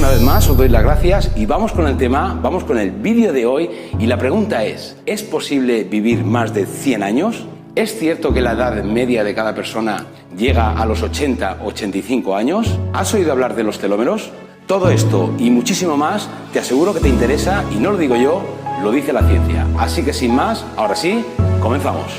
una vez más os doy las gracias y vamos con el tema, vamos con el vídeo de hoy y la pregunta ¿es posible vivir más de 100 años? ¿Es cierto que la edad media de cada persona llega a los 80-85 años? ¿Has oído hablar de los telómeros? Todo esto y muchísimo más te aseguro que te interesa y no lo digo yo, lo dice la ciencia. Así que sin más, ahora sí, comenzamos.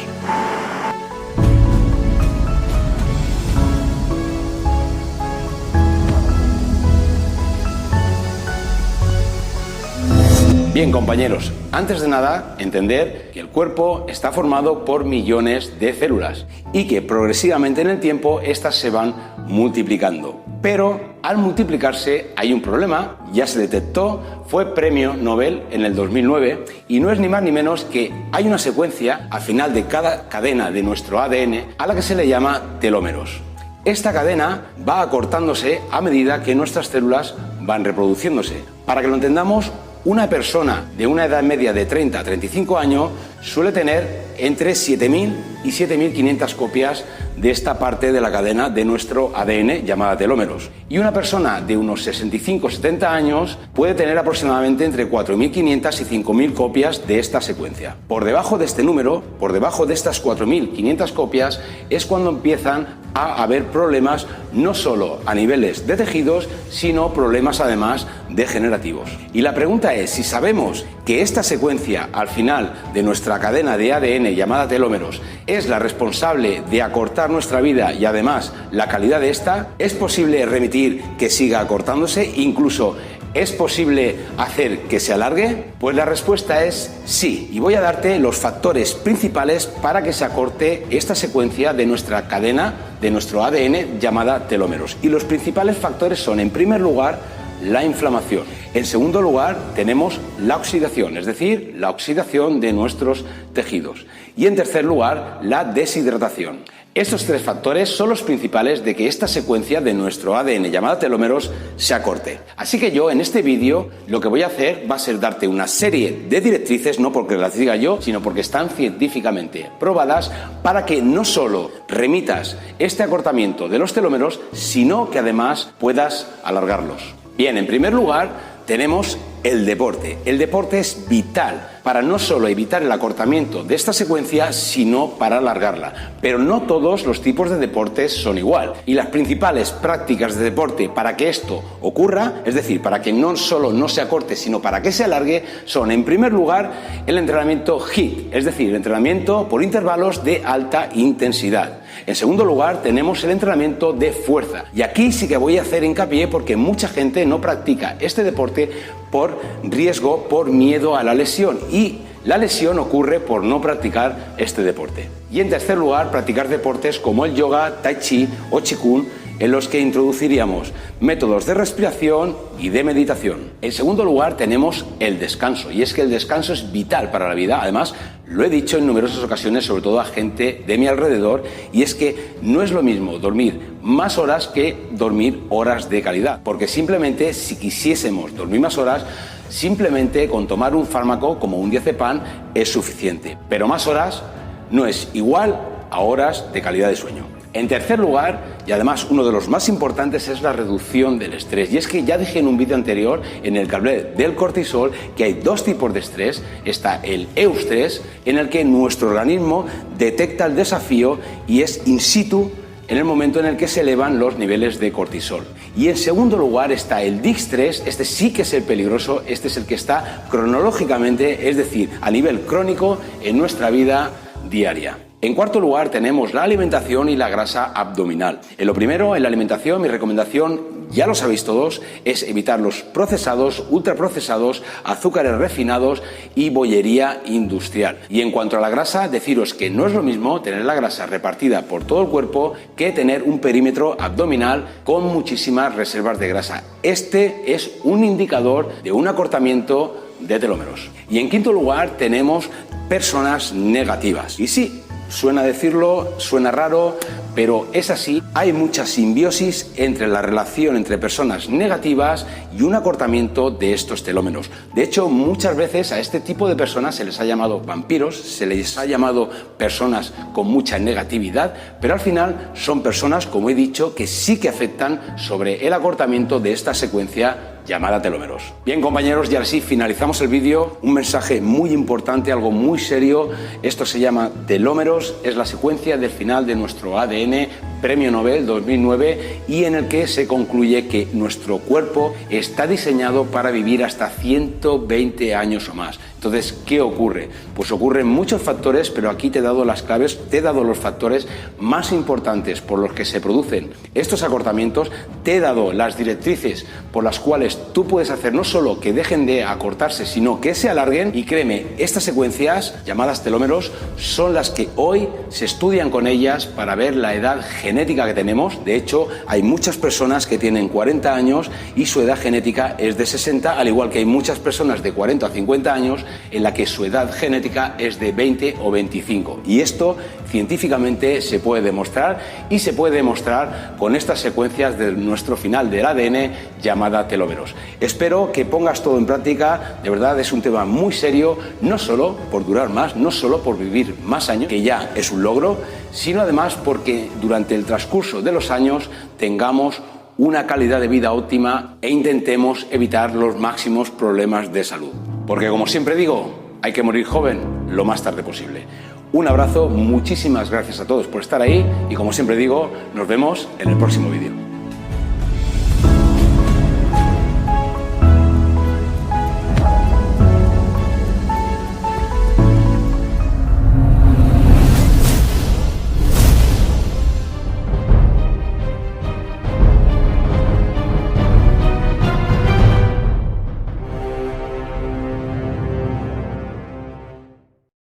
Bien, compañeros, antes de nada, entender que el cuerpo está formado por millones de células y que progresivamente en el tiempo estas se van multiplicando. Pero al multiplicarse hay un problema, ya se detectó, fue premio Nobel en el 2009 y no es ni más ni menos que hay una secuencia al final de cada cadena de nuestro ADN a la que se le llama telómeros. Esta cadena va acortándose a medida que nuestras células van reproduciéndose. Para que lo entendamos, una persona de una edad media de 30 a 35 años suele tener entre 7.000 y 7.500 copias de esta parte de la cadena de nuestro ADN llamada telómeros. Y una persona de unos 65-70 años puede tener aproximadamente entre 4.500 y 5.000 copias de esta secuencia. Por debajo de este número, por debajo de estas 4.500 copias, es cuando empiezan a haber problemas no solo a niveles de tejidos, sino problemas además degenerativos. Y la pregunta es, si sabemos que esta secuencia al final de nuestra cadena de ADN llamada telómeros es la responsable de acortar nuestra vida y además la calidad de esta, ¿es posible remitir que siga acortándose? Incluso ¿es posible hacer que se alargue? Pues la respuesta es sí, y voy a darte los factores principales para que se acorte esta secuencia de nuestra cadena, de nuestro ADN llamada telómeros. Y los principales factores son, en primer lugar, la inflamación. En segundo lugar, tenemos la oxidación, es decir, la oxidación de nuestros tejidos. Y en tercer lugar, la deshidratación. Estos tres factores son los principales de que esta secuencia de nuestro ADN llamada telómeros se acorte. Así que yo en este vídeo lo que voy a hacer va a ser darte una serie de directrices, no porque las diga yo, sino porque están científicamente probadas para que no solo remitas este acortamiento de los telómeros, sino que además puedas alargarlos. Bien, en primer lugar tenemos el deporte. El deporte es vital para no solo evitar el acortamiento de esta secuencia, sino para alargarla. Pero no todos los tipos de deportes son igual. Y las principales prácticas de deporte para que esto ocurra, es decir, para que no solo no se acorte, sino para que se alargue, son en primer lugar el entrenamiento HIIT, es decir, el entrenamiento por intervalos de alta intensidad. En segundo lugar, tenemos el entrenamiento de fuerza. Y aquí sí que voy a hacer hincapié porque mucha gente no practica este deporte por riesgo, por miedo a la lesión. Y la lesión ocurre por no practicar este deporte. Y en tercer lugar, practicar deportes como el yoga, tai chi o qigong, en los que introduciríamos métodos de respiración y de meditación. En segundo lugar, tenemos el descanso, y es que el descanso es vital para la vida. Además, lo he dicho en numerosas ocasiones, sobre todo a gente de mi alrededor, y es que no es lo mismo dormir más horas que dormir horas de calidad, porque simplemente si quisiésemos dormir más horas, simplemente con tomar un fármaco como un diazepam es suficiente, pero más horas no es igual a horas de calidad de sueño. En tercer lugar, y además uno de los más importantes, es la reducción del estrés. Y es que ya dije en un vídeo anterior, en el que hablé del cortisol, que hay dos tipos de estrés. Está el eustrés, en el que nuestro organismo detecta el desafío y es in situ en el momento en el que se elevan los niveles de cortisol. Y en segundo lugar está el distrés, este sí que es el peligroso, este es el que está cronológicamente, es decir, a nivel crónico en nuestra vida diaria. En cuarto lugar tenemos la alimentación y la grasa abdominal. En lo primero, en la alimentación, mi recomendación, ya lo sabéis todos, es evitar los procesados, ultraprocesados, azúcares refinados y bollería industrial. Y en cuanto a la grasa, deciros que no es lo mismo tener la grasa repartida por todo el cuerpo que tener un perímetro abdominal con muchísimas reservas de grasa. Este es un indicador de un acortamiento de telómeros. Y en quinto lugar tenemos personas negativas. Y sí, suena decirlo, suena raro, pero es así, hay mucha simbiosis entre la relación entre personas negativas y un acortamiento de estos telómeros. De hecho, muchas veces a este tipo de personas se les ha llamado vampiros, se les ha llamado personas con mucha negatividad, pero al final son personas, como he dicho, que sí que afectan sobre el acortamiento de esta secuencia llamada telómeros. Bien, compañeros, y ahora sí finalizamos el vídeo. Un mensaje muy importante, algo muy serio. Esto se llama telómeros, es la secuencia del final de nuestro ADN, Premio Nobel 2009, y en el que se concluye que nuestro cuerpo está diseñado para vivir hasta 120 años o más. Entonces, ¿qué ocurre? Pues ocurren muchos factores, pero aquí te he dado las claves, te he dado los factores más importantes por los que se producen estos acortamientos, te he dado las directrices por las cuales tú puedes hacer no solo que dejen de acortarse, sino que se alarguen. Y créeme, estas secuencias llamadas telómeros son las que hoy se estudian con ellas para ver la edad genética que tenemos. De hecho, hay muchas personas que tienen 40 años y su edad genética es de 60, al igual que hay muchas personas de 40 a 50 años en la que su edad genética es de 20 o 25. Y esto científicamente se puede demostrar, y se puede demostrar con estas secuencias de nuestro final del ADN llamada telómeros. Espero que pongas todo en práctica. De verdad, es un tema muy serio, no solo por durar más, no solo por vivir más años, que ya es un logro, sino además porque durante el transcurso de los años tengamos una calidad de vida óptima e intentemos evitar los máximos problemas de salud. Porque, como siempre digo, hay que morir joven lo más tarde posible. Un abrazo, muchísimas gracias a todos por estar ahí y, como siempre digo, nos vemos en el próximo vídeo.